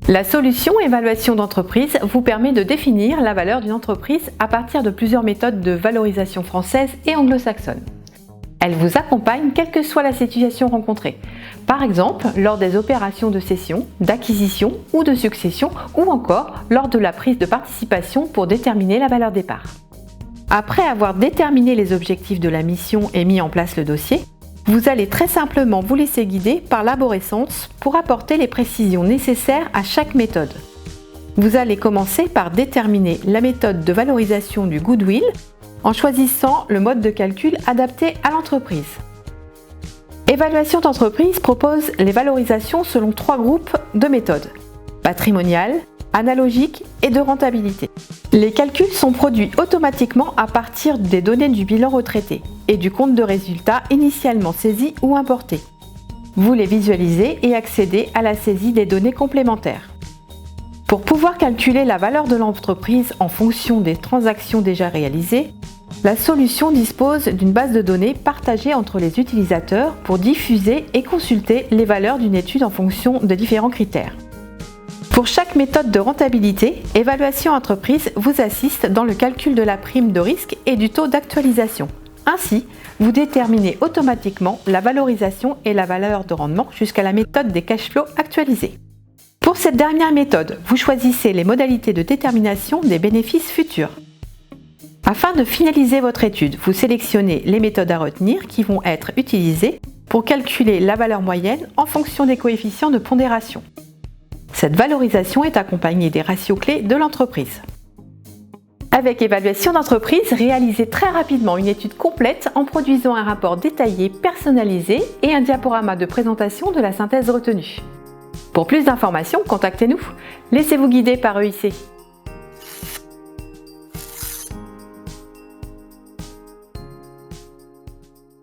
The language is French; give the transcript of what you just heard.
La solution évaluation d'entreprise vous permet de définir la valeur d'une entreprise à partir de plusieurs méthodes de valorisation françaises et anglo-saxonnes. Elle vous accompagne quelle que soit la situation rencontrée. Par exemple, lors des opérations de cession, d'acquisition ou de succession, ou encore lors de la prise de participation pour déterminer la valeur des parts. Après avoir déterminé les objectifs de la mission et mis en place le dossier, vous allez très simplement vous laisser guider par l'arborescence pour apporter les précisions nécessaires à chaque méthode. Vous allez commencer par déterminer la méthode de valorisation du goodwill en choisissant le mode de calcul adapté à l'entreprise. Évaluation d'entreprise propose les valorisations selon 3 groupes de méthodes: patrimoniale, analogique et de rentabilité. Les calculs sont produits automatiquement à partir des données du bilan retraité et du compte de résultat initialement saisi ou importé. Vous les visualisez et accédez à la saisie des données complémentaires. Pour pouvoir calculer la valeur de l'entreprise en fonction des transactions déjà réalisées, la solution dispose d'une base de données partagée entre les utilisateurs pour diffuser et consulter les valeurs d'une étude en fonction de différents critères. Pour chaque méthode de rentabilité, Évaluation Entreprise vous assiste dans le calcul de la prime de risque et du taux d'actualisation. Ainsi, vous déterminez automatiquement la valorisation et la valeur de rendement jusqu'à la méthode des cash flows actualisés. Pour cette dernière méthode, vous choisissez les modalités de détermination des bénéfices futurs. Afin de finaliser votre étude, vous sélectionnez les méthodes à retenir qui vont être utilisées pour calculer la valeur moyenne en fonction des coefficients de pondération. Cette valorisation est accompagnée des ratios clés de l'entreprise. Avec Évaluation d'entreprise, réalisez très rapidement une étude complète en produisant un rapport détaillé, personnalisé et un diaporama de présentation de la synthèse retenue. Pour plus d'informations, contactez-nous. Laissez-vous guider par EIC.